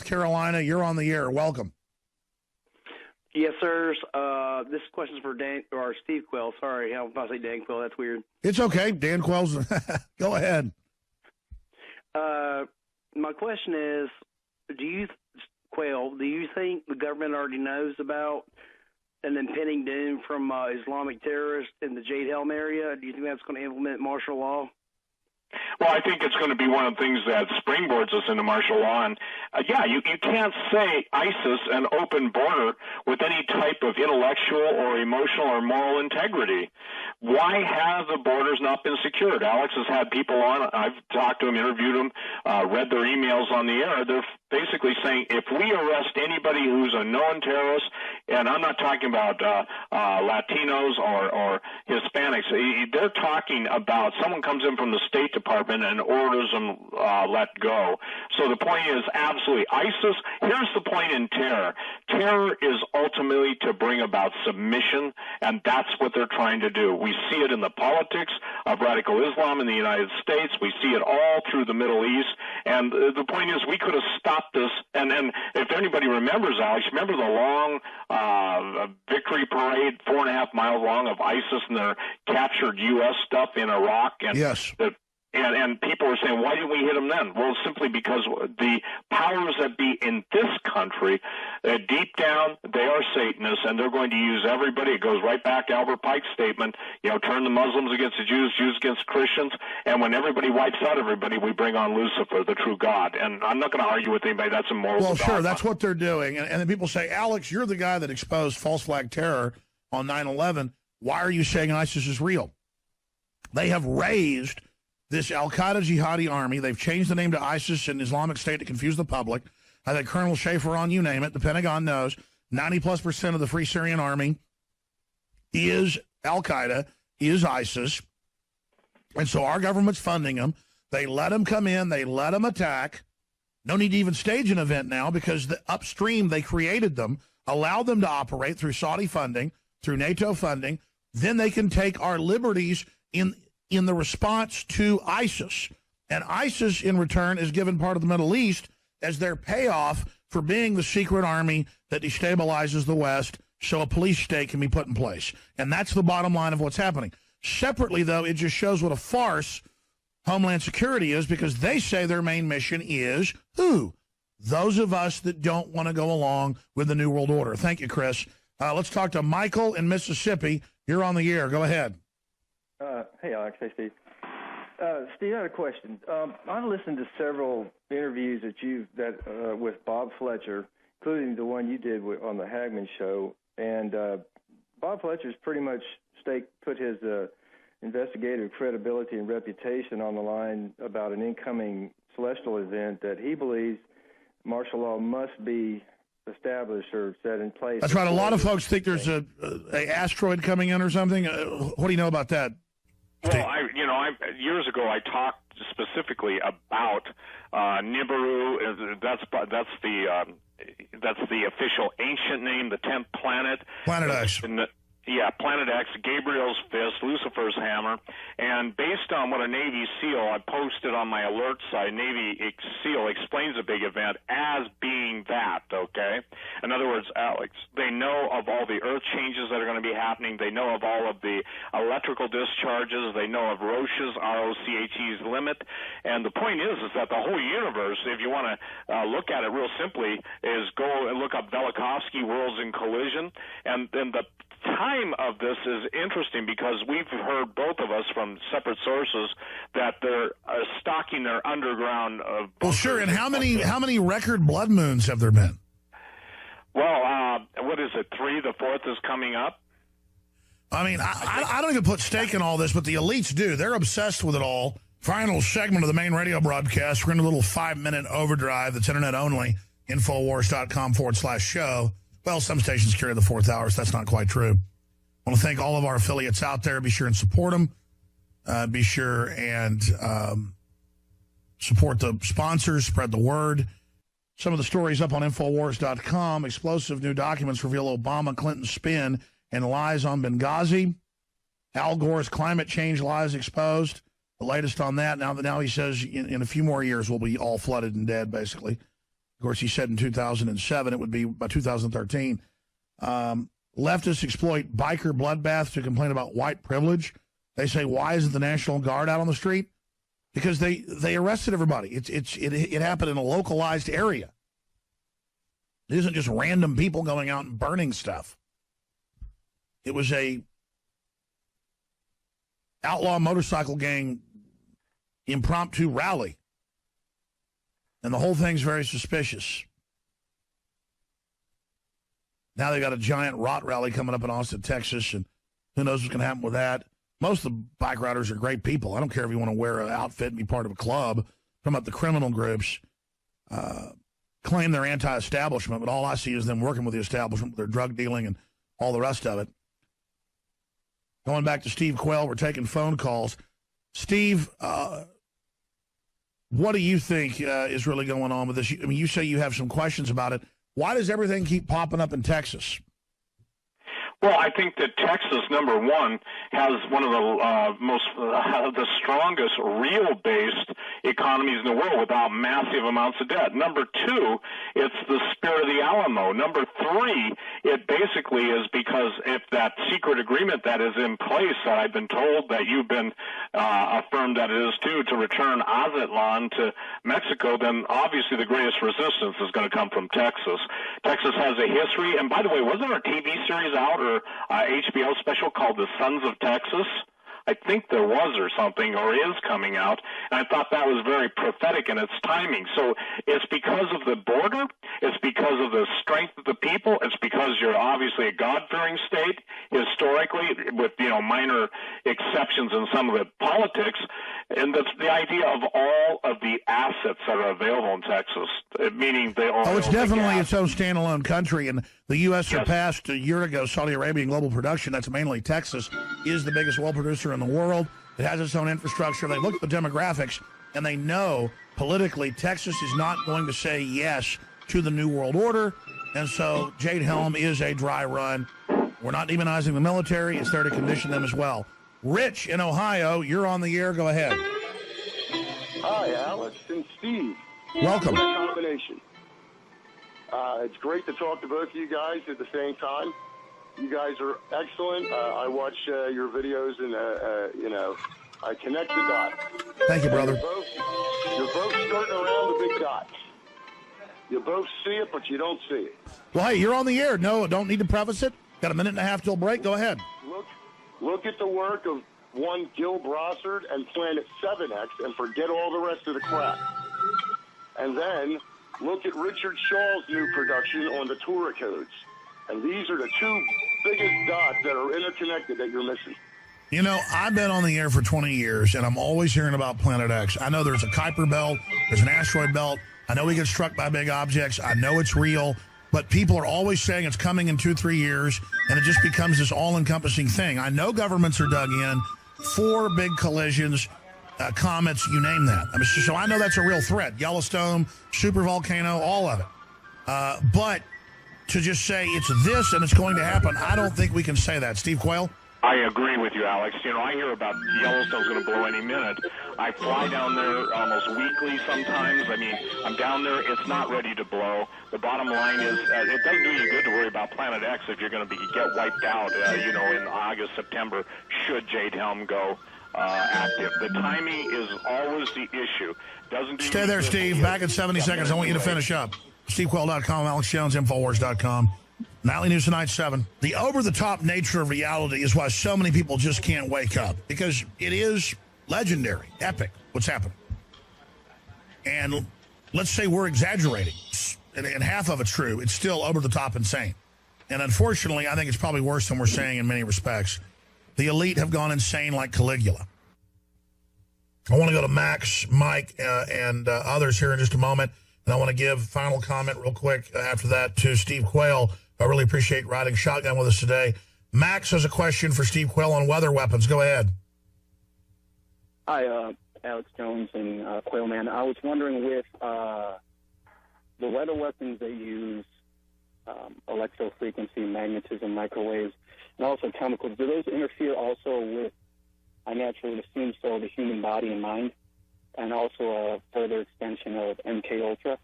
Carolina, you're on the air. Welcome. Yes, sirs. This question's for Dan or Steve Quayle. Sorry, I was about to say Dan Quayle. That's weird. It's okay. Dan Quayle's. Go ahead. My question is, Quayle, do you think the government already knows about an impending doom from Islamic terrorists in the Jade Helm area? Do you think that's going to implement martial law? Well, I think it's going to be one of the things that springboards us into martial law. And, you can't say ISIS an open border with any type of intellectual or emotional or moral integrity. Why have the borders not been secured? Alex has had people on. I've talked to them, interviewed them, read their emails on the air. They're basically saying if we arrest anybody who's a known terrorist, and I'm not talking about Latinos or Hispanics, they're talking about someone comes in from the State Department and orders them let go. So the point is absolutely ISIS. Here's the point in terror. Terror is ultimately to bring about submission, and that's what they're trying to do. We see it in the politics of radical Islam in the United States. We see it all through the Middle East. And the point is we could have stopped this. And if anybody remembers, Alex, remember the long victory parade, 4.5 miles long, of ISIS and their captured U.S. stuff in Iraq? And yes. And people were saying, why didn't we hit them then? Well, simply because the powers that be in this country, deep down, they are Satanists, and they're going to use everybody. It goes right back to Albert Pike's statement, turn the Muslims against the Jews, Jews against Christians, and when everybody wipes out everybody, we bring on Lucifer, the true God. And I'm not going to argue with anybody. That's immoral. Well, sure, that's what they're doing. And then people say, Alex, you're the guy that exposed false flag terror on 9/11. Why are you saying ISIS is real? They have raised this al-Qaeda jihadi army. They've changed the name to ISIS and Islamic State to confuse the public. I think Colonel Schaefer on, you name it, the Pentagon knows 90+% of the Free Syrian Army is al-Qaeda, is ISIS. And so our government's funding them. They let them come in. They let them attack. No need to even stage an event now because the upstream they created them, allowed them to operate through Saudi funding, through NATO funding. Then they can take our liberties in the response to ISIS. And ISIS, in return, is given part of the Middle East as their payoff for being the secret army that destabilizes the West so a police state can be put in place. And that's the bottom line of what's happening. Separately, though, it just shows what a farce Homeland Security is because they say their main mission is who? Those of us that don't want to go along with the New World Order. Thank you, Chris. Let's talk to Michael in Mississippi. You're on the air. Go ahead. Hey, Alex. Hey, Steve. Steve, I had a question. I've listened to several interviews with Bob Fletcher, including the one you did on the Hagman show. And Bob Fletcher's pretty much put his investigative credibility and reputation on the line about an incoming celestial event that he believes martial law must be established or set in place. That's right. A lot of folks think there's a asteroid coming in or something. What do you know about that? Well, years ago I talked specifically about Nibiru. That's the official ancient name, the 10th planet. Planet X. Planet X, Gabriel's fist, Lucifer's hammer, and based on what a Navy SEAL, I posted on my alert site, Navy SEAL explains a big event as being that, okay? In other words, Alex, they know of all the earth changes that are going to be happening. They know of all of the electrical discharges. They know of Roche's, R-O-C-H-E's limit. And the point is that the whole universe, if you want to look at it real simply, is go and look up Velikovsky, Worlds in Collision, and then the time of this is interesting because we've heard, both of us, from separate sources that they're stocking their underground well, sure. And how many record blood moons have there been? Well, what is it, 3? The 4th is coming up. I mean, I don't even put stake in all this, but the elites do. They're obsessed with it all. Final segment of the main radio broadcast. We're in a little 5-minute overdrive that's internet only. Infowars.com/show. Well, some stations carry the 4th hour, so that's not quite true. I want to thank all of our affiliates out there. Be sure and support them. Be sure and support the sponsors, spread the word. Some of the stories up on Infowars.com. Explosive new documents reveal Obama, Clinton spin and lies on Benghazi. Al Gore's climate change lies exposed. The latest on that. Now he says in a few more years we'll be all flooded and dead, basically. Of course, he said in 2007 it would be by 2013. Leftists exploit biker bloodbaths to complain about white privilege. They say, why isn't the National Guard out on the street? Because they arrested everybody. It happened in a localized area. It isn't just random people going out and burning stuff. It was a outlaw motorcycle gang impromptu rally. And the whole thing's very suspicious. Now they got a giant rot rally coming up in Austin, Texas, and who knows what's going to happen with that. Most of the bike riders are great people. I don't care if you want to wear an outfit and be part of a club. From up the criminal groups claim they're anti-establishment, but all I see is them working with the establishment, with their drug dealing and all the rest of it. Going back to Steve Quayle, we're taking phone calls. Steve, what do you think is really going on with this? I mean, you say you have some questions about it. Why does everything keep popping up in Texas? Well, I think that Texas, number one, has one of the strongest real-based economies in the world without massive amounts of debt. Number two, it's the spirit of the Alamo. Number three, it basically is because if that secret agreement that is in place, that I've been told that you've been affirmed that it is too, to return Aztlan to Mexico, then obviously the greatest resistance is going to come from Texas. Texas has a history, and by the way, wasn't our TV series out or HBO special called The Sons of Texas? I think there was or something, or is coming out, and I thought that was very prophetic in its timing. So it's because of the border, it's because of the strength of the people, it's because you're obviously a God-fearing state historically, with minor exceptions in some of the politics, and that's the idea of all of the assets that are available in Texas, meaning the oil. Oh, it's definitely its own standalone country, and the U.S. surpassed a year ago Saudi Arabia in global production. That's mainly Texas is the biggest oil producer in the world. It has its own infrastructure. They look at the demographics, and they know politically Texas is not going to say yes to the New World Order, and so Jade Helm is a dry run. We're not demonizing the military. It's there to condition them as well. Rich in Ohio, you're on the air. Go ahead. Hi, Alex and Steve. Welcome. What a combination. It's great to talk to both of you guys at the same time. You guys are excellent. I watch your videos, and I connect the dots. Thank you, brother. You're both skirting around the big dots. You both see it, but you don't see it. Well, hey, you're on the air. No, don't need to preface it. Got a minute and a half till break. Go ahead. Look at the work of one Gil Brossard and Planet 7X, and forget all the rest of the crap. And then look at Richard Shaw's new production on the Torah codes. And these are the two biggest dots that are interconnected that you're missing. You know, I've been on the air for 20 years, and I'm always hearing about Planet X. I know there's a Kuiper belt, there's an asteroid belt. I know we get struck by big objects. I know it's real. But people are always saying it's coming in 2-3 years, and it just becomes this all-encompassing thing. I know governments are dug in, 4 big collisions, comets, you name that. I mean, so I know that's a real threat. Yellowstone, supervolcano, all of it. But to just say it's this and it's going to happen, I don't think we can say that. Steve Quayle? I agree with you, Alex. I hear about Yellowstone's going to blow any minute. I fly down there almost weekly sometimes. I mean, I'm down there. It's not ready to blow. The bottom line is it doesn't do you good to worry about Planet X if you're going to get wiped out, in August, September, should Jade Helm go active. The timing is always the issue. Doesn't do Stay there, Steve. Back in 70 seconds. I want you to finish up. SteveQuayle.com, Alex Jones, Infowars.com. Nightly News Tonight, 7. The over-the-top nature of reality is why so many people just can't wake up, because it is legendary, epic, what's happening. And let's say we're exaggerating, and half of it's true. It's still over-the-top insane. And unfortunately, I think it's probably worse than we're saying in many respects. The elite have gone insane like Caligula. I want to go to Max, Mike, and others here in just a moment. And I want to give final comment real quick after that to Steve Quayle. I really appreciate riding shotgun with us today. Max has a question for Steve Quayle on weather weapons. Go ahead. Hi, Alex Jones and Quayle Man. I was wondering with the weather weapons they use, electrofrequency, magnetism, microwaves, and also chemicals, do those interfere also with, I naturally assume so, the human body and mind, and also a further extension of MK Ultra?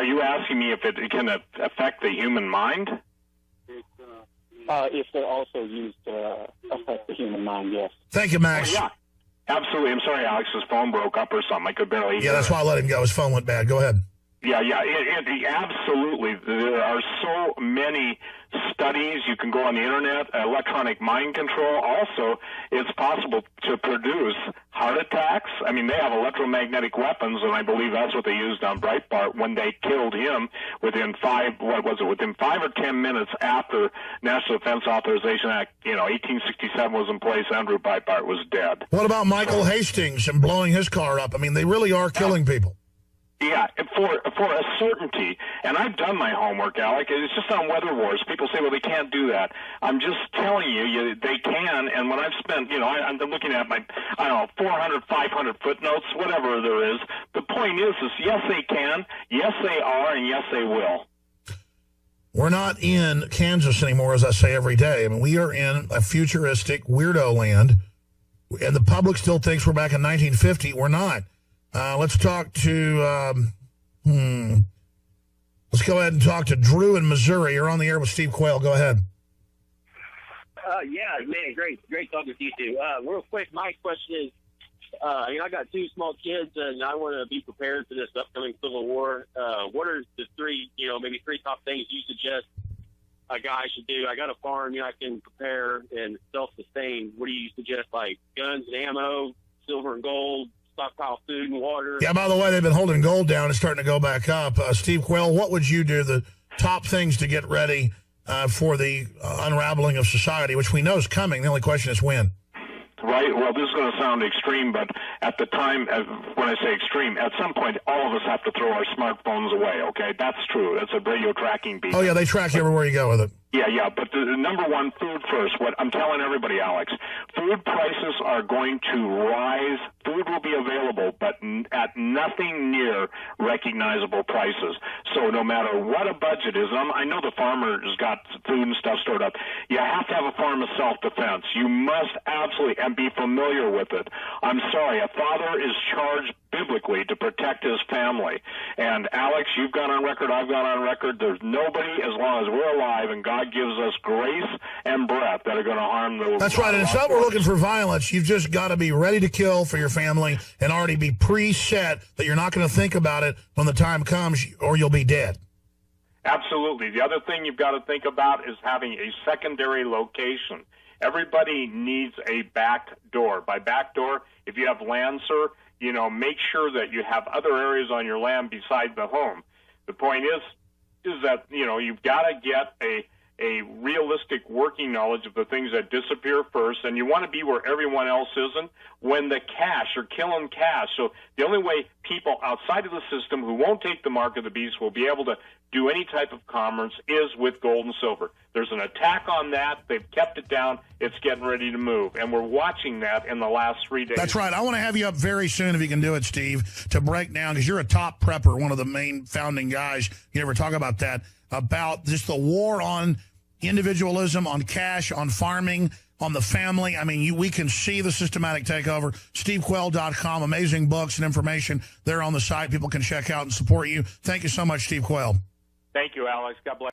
are you asking me if it can affect the human mind? If they're also used to affect the human mind, yes. Thank you, Max. Oh, yeah, absolutely. I'm sorry, Alex's phone broke up or something. I could barely hear. Yeah, that's why I let him go. His phone went bad. Go ahead. Yeah, absolutely. There are so many studies. You can go on the internet, electronic mind control. Also, it's possible to produce heart attacks. I mean, they have electromagnetic weapons, and I believe that's what they used on Breitbart when they killed him within 5 or 10 minutes after National Defense Authorization Act, 1867 was in place. Andrew Breitbart was dead. What about Michael Hastings and blowing his car up? I mean, they really are killing people. Yeah, for a certainty, and I've done my homework, Alec. It's just on Weather Wars. People say, well, they can't do that. I'm just telling you, they can. And when I've spent, I'm looking at my, 400, 500 footnotes, whatever there is. The point is yes, they can, yes, they are, and yes, they will. We're not in Kansas anymore, as I say every day. I mean, we are in a futuristic weirdo land, and the public still thinks we're back in 1950. We're not. Let's talk to, let's go ahead and talk to Drew in Missouri. You're on the air with Steve Quayle. Go ahead. Yeah, man, great talking to you two. Real quick, my question is, I got 2 small kids, and I want to be prepared for this upcoming Civil War. What are the 3, maybe 3 top things you suggest a guy should do? I got a farm, I can prepare and self-sustain. What do you suggest, like guns and ammo, silver and gold, stockpile food and water? Yeah, by the way, they've been holding gold down. It's starting to go back up. Steve Quayle, what would you do, the top things to get ready for the unraveling of society, which we know is coming? The only question is when. Right. Well, this is going to sound extreme, but at the time, when I say extreme, at some point, all of us have to throw our smartphones away, okay? That's true. That's a radio tracking beacon. Oh, yeah, they track you everywhere you go with it. Yeah, but the number one, food first. What I'm telling everybody, Alex, food prices are going to rise. Food will be available, but at nothing near recognizable prices. So no matter what a budget is, I know the farmer's got food and stuff stored up. You have to have a form of self-defense. You must absolutely and be familiar with it. I'm sorry, a father is charged biblically to protect his family. And Alex, you've gone on record, I've gone on record, there's nobody, as long as we're alive and God gives us grace and breath, that are going to harm the... That's right, and it's not we're looking for violence. You've just got to be ready to kill for your family and already be preset that you're not going to think about it when the time comes or you'll be dead. Absolutely. The other thing you've got to think about is having a secondary location. Everybody needs a back door. By back door, if you have land, sir, make sure that you have other areas on your land beside the home. The point is that, you've got to get a realistic working knowledge of the things that disappear first, and you want to be where everyone else isn't when the cash are killing cash. So the only way people outside of the system who won't take the mark of the beast will be able to do any type of commerce is with gold and silver. There's an attack on that. They've kept it down. It's getting ready to move. And we're watching that in the last 3 days. That's right. I want to have you up very soon, if you can do it, Steve, to break down, because you're a top prepper, one of the main founding guys. You never talk about that, about just the war on individualism, on cash, on farming, on the family. I mean, we can see the systematic takeover. SteveQuayle.com, amazing books and information there on the site. People can check out and support you. Thank you so much, Steve Quayle. Thank you, Alex. God bless.